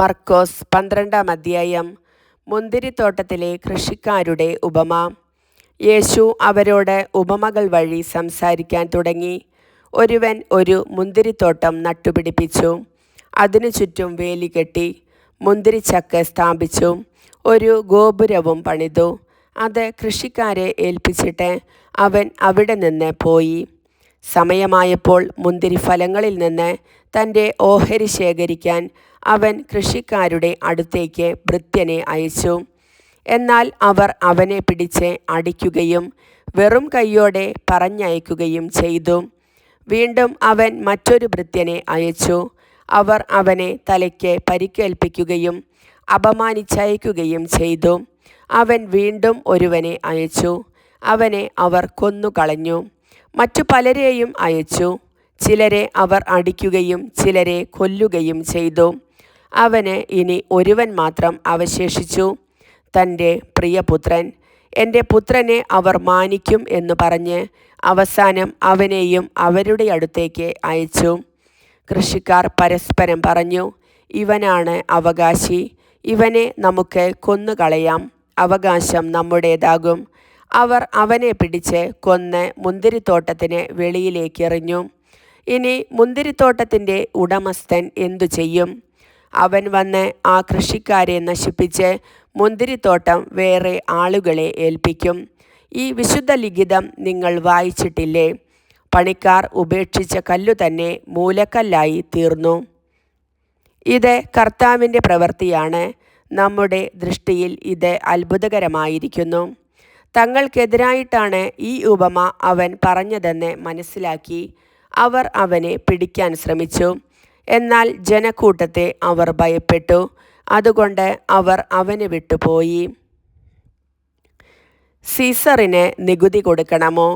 മർക്കോസ് 12-ാം അധ്യായം. മുന്തിരിത്തോട്ടത്തിലെ കൃഷിക്കാരുടെ ഉപമ. യേശു അവരോട് ഉപമകൾ വഴി സംസാരിക്കാൻ തുടങ്ങി. ഒരുവൻ ഒരു മുന്തിരിത്തോട്ടം നട്ടുപിടിപ്പിച്ചു. അതിനു ചുറ്റും വേലി കെട്ടി, മുന്തിരിച്ചക്ക് സ്ഥാപിച്ചു, ഒരു ഗോപുരവും പണിതു. അത് കൃഷിക്കാരെ ഏൽപ്പിച്ചിട്ട് അവൻ അവിടെ നിന്ന് പോയി. സമയമായപ്പോൾ മുന്തിരിഫലങ്ങളിൽ നിന്ന് തൻ്റെ ഓഹരി ശേഖരിക്കാൻ അവൻ കൃഷിക്കാരുടെ അടുത്തേക്ക് ഭൃത്യനെ അയച്ചു. എന്നാൽ അവർ അവനെ പിടിച്ച് അടിക്കുകയും വെറും കൈയോടെ പറഞ്ഞയക്കുകയും ചെയ്തു. വീണ്ടും അവൻ മറ്റൊരു ഭൃത്യനെ അയച്ചു. അവർ അവനെ തലയ്ക്ക് പരിക്കേൽപ്പിക്കുകയും അപമാനിച്ചയക്കുകയും ചെയ്തു. അവൻ വീണ്ടും ഒരുവനെ അയച്ചു. അവനെ അവർ കൊന്നുകളഞ്ഞു. മറ്റു പലരെയും അയച്ചു. ചിലരെ അവർ അടിക്കുകയും ചിലരെ കൊല്ലുകയും ചെയ്തു. അവന് ഇനി ഒരുവൻ മാത്രം അവശേഷിച്ചു, തൻ്റെ പ്രിയപുത്രൻ. എൻ്റെ പുത്രനെ അവർ മാനിക്കും എന്നു പറഞ്ഞ് അവസാനം അവനെയും അവരുടെ അടുത്തേക്ക് അയച്ചു. കൃഷിക്കാർ പരസ്പരം പറഞ്ഞു, ഇവനാണ് അവകാശി, ഇവനെ നമുക്ക് കൊന്നുകളയാം, അവകാശം നമ്മുടേതാകും. അവർ അവനെ പിടിച്ച് കൊന്ന് മുന്തിരിത്തോട്ടത്തിന് വെളിയിലേക്ക് എറിഞ്ഞു. ഇനി മുന്തിരിത്തോട്ടത്തിൻ്റെ ഉടമസ്ഥൻ എന്തു ചെയ്യും? അവൻ വന്ന് ആ കൃഷിക്കാരെ നശിപ്പിച്ച് മുന്തിരിത്തോട്ടം വേറെ ആളുകളെ ഏൽപ്പിക്കും. ഈ വിശുദ്ധ ലിഖിതം നിങ്ങൾ വായിച്ചിട്ടില്ലേ? പണിക്കാർ ഉപേക്ഷിച്ച കല്ലു തന്നെ മൂലക്കല്ലായി തീർന്നു. ഇത് കർത്താവിൻ്റെ പ്രവൃത്തിയാണ്. നമ്മുടെ ദൃഷ്ടിയിൽ ഇത് അത്ഭുതകരമായിരിക്കുന്നു. തങ്ങൾക്കെതിരായിട്ടാണ് ഈ ഉപമ അവൻ പറഞ്ഞതെന്ന് മനസ്സിലാക്കി അവർ അവനെ പിടിക്കാൻ ശ്രമിച്ചു. എന്നാൽ ജനക്കൂട്ടത്തെ അവർ ഭയപ്പെട്ടു. അതുകൊണ്ട് അവർ അവനെ വിട്ടുപോയി. സീസറിന് നികുതി കൊടുക്കണമോ?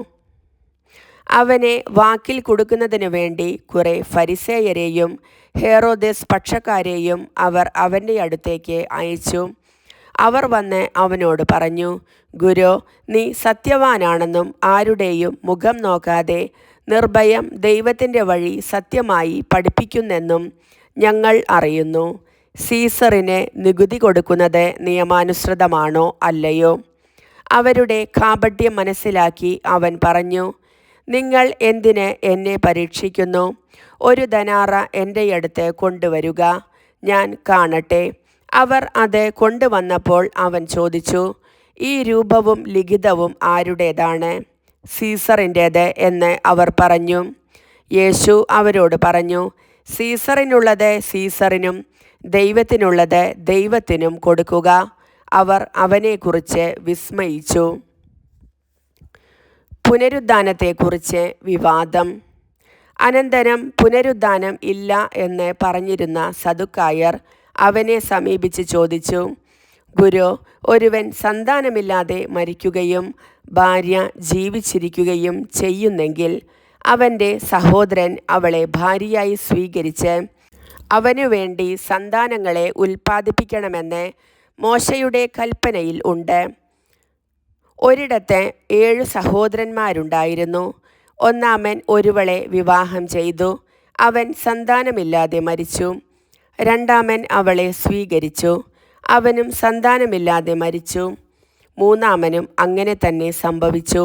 അവനെ വാക്കിൽ കൊടുക്കുന്നതിനു വേണ്ടി കുറെ ഫരിസേയരെയും ഹെറോദേസ് പക്ഷക്കാരെയും അവർ അവൻ്റെ അടുത്തേക്ക് അയച്ചു. അവർ വന്ന് അവനോട് പറഞ്ഞു, ഗുരു, നീ സത്യവാനാണെന്നും ആരുടെയും മുഖം നോക്കാതെ നിർഭയം ദൈവത്തിൻ്റെ വഴി സത്യമായി പഠിപ്പിക്കുന്നെന്നും ഞങ്ങൾ അറിയുന്നു. സീസറിന് നികുതി കൊടുക്കുന്നത് നിയമാനുസൃതമാണോ അല്ലയോ? അവരുടെ കാപട്യം മനസ്സിലാക്കി അവൻ പറഞ്ഞു, നിങ്ങൾ എന്തിന് എന്നെ പരീക്ഷിക്കുന്നു? ഒരു ദനാറ എൻ്റെ അടുത്ത് കൊണ്ടുവരുക, ഞാൻ കാണട്ടെ. അവർ അത് കൊണ്ടുവന്നപ്പോൾ അവൻ ചോദിച്ചു, ഈ രൂപവും ലിഖിതവും ആരുടേതാണ്? സീസറിൻ്റേത് എന്ന് അവർ പറഞ്ഞു. യേശു അവരോട് പറഞ്ഞു, സീസറിനുള്ളത് സീസറിനും ദൈവത്തിനുള്ളത് ദൈവത്തിനും കൊടുക്കുക. അവർ അവനെക്കുറിച്ച് വിസ്മയിച്ചു. പുനരുദ്ധാനത്തെക്കുറിച്ച് വിവാദം. അനന്തരം പുനരുദ്ധാനം ഇല്ല എന്ന് പറഞ്ഞിരുന്ന സദുക്കായർ അവനെ സമീപിച്ച് ചോദിച്ചു, ഗുരു, ഒരുവൻ സന്താനമില്ലാതെ മരിക്കുകയും ഭാര്യ ജീവിച്ചിരിക്കുകയും ചെയ്യുന്നെങ്കിൽ അവൻ്റെ സഹോദരൻ അവളെ ഭാര്യയായി സ്വീകരിച്ച് അവനു വേണ്ടി സന്താനങ്ങളെ ഉൽപ്പാദിപ്പിക്കണമെന്ന് മോശയുടെ കൽപ്പനയിൽ ഉണ്ട്. ഒരിടത്ത് 7 സഹോദരന്മാരുണ്ടായിരുന്നു. ഒന്നാമൻ ഒരുവളെ വിവാഹം ചെയ്തു. അവൻ സന്താനമില്ലാതെ മരിച്ചു. രണ്ടാമൻ അവളെ സ്വീകരിച്ചു. അവനും സന്താനമില്ലാതെ മരിച്ചു. മൂന്നാമനും അങ്ങനെ തന്നെ സംഭവിച്ചു.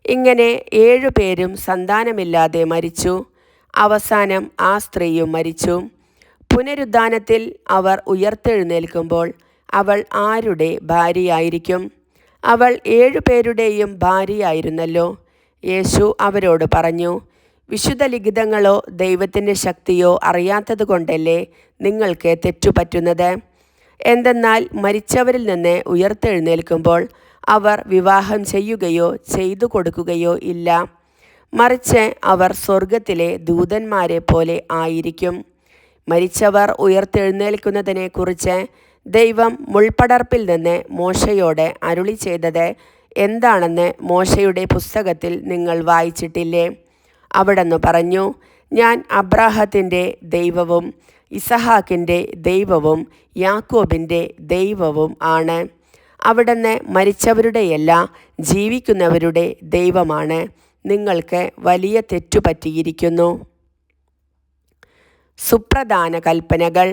ഇങ്ങനെ 7 പേരും സന്താനമില്ലാതെ മരിച്ചു. അവസാനം ആ സ്ത്രീയും മരിച്ചു. പുനരുദ്ധാനത്തിൽ അവർ ഉയർത്തെഴുന്നേൽക്കുമ്പോൾ അവൾ ആരുടെ ഭാര്യയായിരിക്കും? അവൾ 7 പേരുടെയും ഭാര്യയായിരുന്നല്ലോ. യേശു അവരോട് പറഞ്ഞു, വിശുദ്ധ ലിഖിതങ്ങളോ ദൈവത്തിൻ്റെ ശക്തിയോ അറിയാത്തത് കൊണ്ടല്ലേ നിങ്ങൾക്ക് തെറ്റുപറ്റുന്നത്? എന്തെന്നാൽ മരിച്ചവരിൽ നിന്ന് ഉയർത്തെഴുന്നേൽക്കുമ്പോൾ അവർ വിവാഹം ചെയ്യുകയോ ചെയ്തു കൊടുക്കുകയോ ഇല്ല. മറിച്ച് അവർ സ്വർഗത്തിലെ ദൂതന്മാരെ പോലെ ആയിരിക്കും. മരിച്ചവർ ഉയർത്തെഴുന്നേൽക്കുന്നതിനെക്കുറിച്ച് ദൈവം മുൾപ്പടർപ്പിൽ നിന്ന് മോശയോട് അരുളി ചെയ്തത് എന്താണെന്ന് മോശയുടെ പുസ്തകത്തിൽ നിങ്ങൾ വായിച്ചിട്ടില്ലേ? അവിടുന്ന് പറഞ്ഞു, ഞാൻ അബ്രാഹത്തിൻ്റെ ദൈവവും ഇസഹാക്കിൻ്റെ ദൈവവും യാക്കോബിൻ്റെ ദൈവവും ആണ്. അവിടുന്ന് മരിച്ചവരുടെയല്ല ജീവിക്കുന്നവരുടെ ദൈവമാണ്. നിങ്ങൾക്ക് വലിയ തെറ്റുപറ്റിയിരിക്കുന്നു. സുപ്രധാന കൽപ്പനകൾ.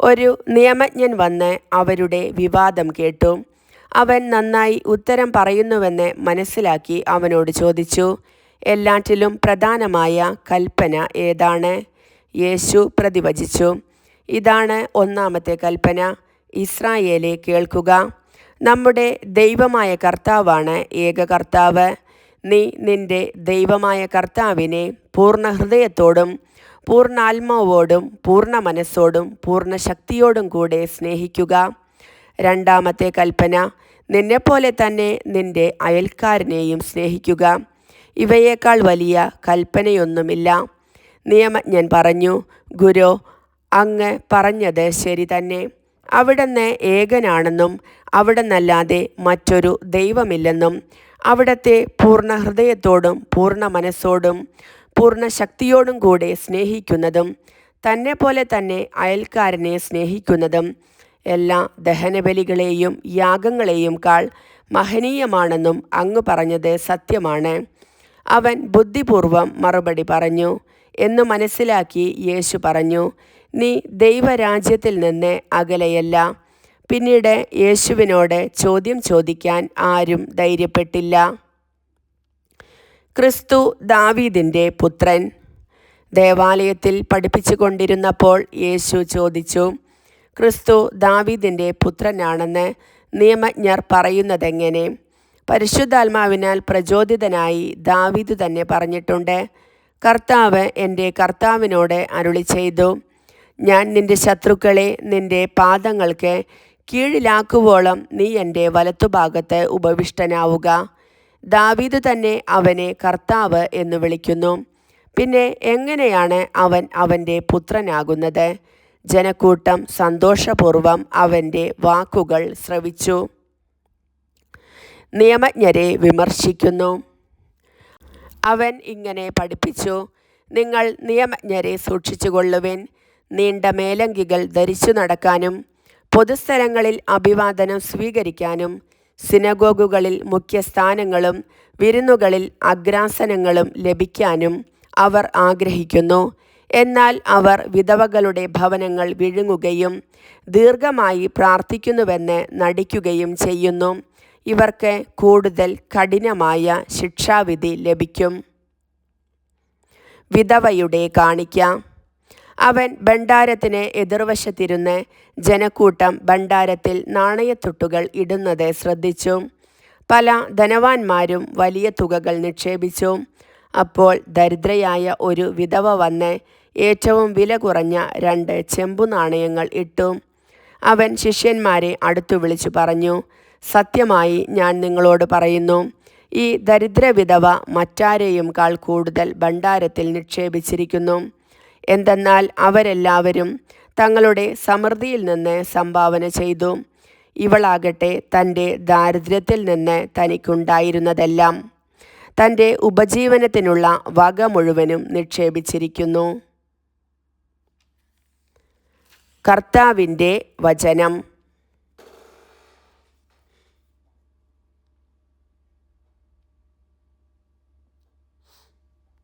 ഒരു നിയമജ്ഞൻ വന്ന് അവരുടെ വിവാദം കേട്ടു. അവൻ നന്നായി ഉത്തരം പറയുന്നുവെന്ന് മനസ്സിലാക്കി അവനോട് ചോദിച്ചു, എല്ലാറ്റിലും പ്രധാനമായ കൽപ്പന ഏതാണ്? യേശു പ്രതിവചിച്ചു, ഇതാണ് ഒന്നാമത്തെ കൽപ്പന. ഇസ്രായേലേ, കേൾക്കുക. നമ്മുടെ ദൈവമായ കർത്താവാണ് ഏക കർത്താവ്. നീ നിന്റെ ദൈവമായ കർത്താവിനെ പൂർണ്ണ ഹൃദയത്തോടും പൂർണ്ണാത്മാവോടും പൂർണ്ണ മനസ്സോടും പൂർണ്ണ ശക്തിയോടും കൂടെ സ്നേഹിക്കുക. രണ്ടാമത്തെ കൽപ്പന, നിന്നെപ്പോലെ തന്നെ നിന്റെ അയൽക്കാരനെയും സ്നേഹിക്കുക. ഇവയേക്കാൾ വലിയ കൽപ്പനയൊന്നുമില്ല. നിയമജ്ഞൻ പറഞ്ഞു, ഗുരു, അങ്ങ് പറഞ്ഞത് ശരി തന്നെ. അവിടുന്ന് ഏകനാണെന്നും അവിടുന്നല്ലാതെ മറ്റൊരു ദൈവമില്ലെന്നും അവിടുത്തെ പൂർണ്ണ ഹൃദയത്തോടും പൂർണ്ണ മനസ്സോടും പൂർണ്ണ ശക്തിയോടും കൂടെ സ്നേഹിക്കുന്നതും തന്നെ പോലെ തന്നെ അയൽക്കാരനെ സ്നേഹിക്കുന്നതും എല്ലാ ദഹനബലികളെയും യാഗങ്ങളെയും കാൾ മഹനീയമാണെന്നും അങ്ങ് പറഞ്ഞത് സത്യമാണ്. അവൻ ബുദ്ധിപൂർവം മറുപടി പറഞ്ഞു എന്നു മനസ്സിലാക്കി യേശു പറഞ്ഞു, നീ ദൈവരാജ്യത്തിൽ നിന്ന് അകലെയല്ല. പിന്നീട് യേശുവിനോട് ചോദ്യം ചോദിക്കാൻ ആരും ധൈര്യപ്പെട്ടില്ല. ക്രിസ്തു ദാവീദിൻ്റെ പുത്രൻ. ദേവാലയത്തിൽ പഠിപ്പിച്ചു കൊണ്ടിരുന്നപ്പോൾ യേശു ചോദിച്ചു, ക്രിസ്തു ദാവീദിൻ്റെ പുത്രനാണെന്ന് നിയമജ്ഞർ പറയുന്നതെങ്ങനെ? പരിശുദ്ധാത്മാവിനാൽ പ്രചോദിതനായി ദാവീദ് തന്നെ പറഞ്ഞിട്ടുണ്ട്, കർത്താവ് എൻ്റെ കർത്താവിനോട് അരുളി ചെയ്തു, ഞാൻ നിന്റെ ശത്രുക്കളെ നിന്റെ പാദങ്ങൾക്ക് കീഴിലാക്കുവോളം നീ എൻ്റെ വലത്തുഭാഗത്ത് ഉപവിഷ്ടനാവുക. ദാവീദ് തന്നെ അവനെ കർത്താവ് എന്ന് വിളിക്കുന്നു. പിന്നെ എങ്ങനെയാണ് അവൻ അവൻ്റെ പുത്രനാകുന്നത്? ജനക്കൂട്ടം സന്തോഷപൂർവം അവൻ്റെ വാക്കുകൾ ശ്രവിച്ചു. നിയമജ്ഞരെ വിമർശിക്കുന്നു. അവൻ ഇങ്ങനെ പഠിപ്പിച്ചു, നിങ്ങൾ നിയമജ്ഞരെ സൂക്ഷിച്ചുകൊള്ളുവിൻ. നീണ്ട മേലങ്കികൾ ധരിച്ചു നടക്കാനും പൊതുസ്ഥലങ്ങളിൽ അഭിവാദനം സ്വീകരിക്കാനും സിനഗോഗുകളിൽ മുഖ്യസ്ഥാനങ്ങളും വിരുന്നുകളിൽ അഗ്രാസനങ്ങളും ലഭിക്കാനും അവർ ആഗ്രഹിക്കുന്നു. എന്നാൽ അവർ വിധവകളുടെ ഭവനങ്ങൾ വിഴുങ്ങുകയും ദീർഘമായി പ്രാർത്ഥിക്കുന്നുവെന്ന് നടിക്കുകയും ചെയ്യുന്നു. ഇവർക്ക് കൂടുതൽ കഠിനമായ ശിക്ഷാവിധി ലഭിക്കും. വിധവയുടെ കാണിക്ക. അവൻ ഭണ്ഡാരത്തിന് എതിർവശത്തിരുന്ന് ജനക്കൂട്ടം ഭണ്ഡാരത്തിൽ നാണയത്തുട്ടുകൾ ഇടുന്നത് ശ്രദ്ധിച്ചു. പല ധനവാന്മാരും വലിയ തുകകൾ നിക്ഷേപിച്ചു. അപ്പോൾ ദരിദ്രയായ ഒരു വിധവ വന്ന് ഏറ്റവും വില കുറഞ്ഞ 2 ചെമ്പുനാണയങ്ങൾ ഇട്ടു. അവൻ ശിഷ്യന്മാരെ അടുത്തു വിളിച്ചു പറഞ്ഞു, സത്യമായി ഞാൻ നിങ്ങളോട് പറയുന്നു, ഈ ദരിദ്ര വിധവ മറ്റാരെയും കാൾ കൂടുതൽ ഭണ്ഡാരത്തിൽ നിക്ഷേപിച്ചിരിക്കുന്നു. എന്തെന്നാൽ അവരെല്ലാവരും തങ്ങളുടെ സമൃദ്ധിയിൽ നിന്ന് സംഭാവന ചെയ്തു. ഇവളാകട്ടെ തൻ്റെ ദാരിദ്ര്യത്തിൽ നിന്ന് തനിക്കുണ്ടായിരുന്നതെല്ലാം തൻ്റെ ഉപജീവനത്തിനുള്ള വക മുഴുവനും നിക്ഷേപിച്ചിരിക്കുന്നു. കർത്താവിൻ്റെ വചനം.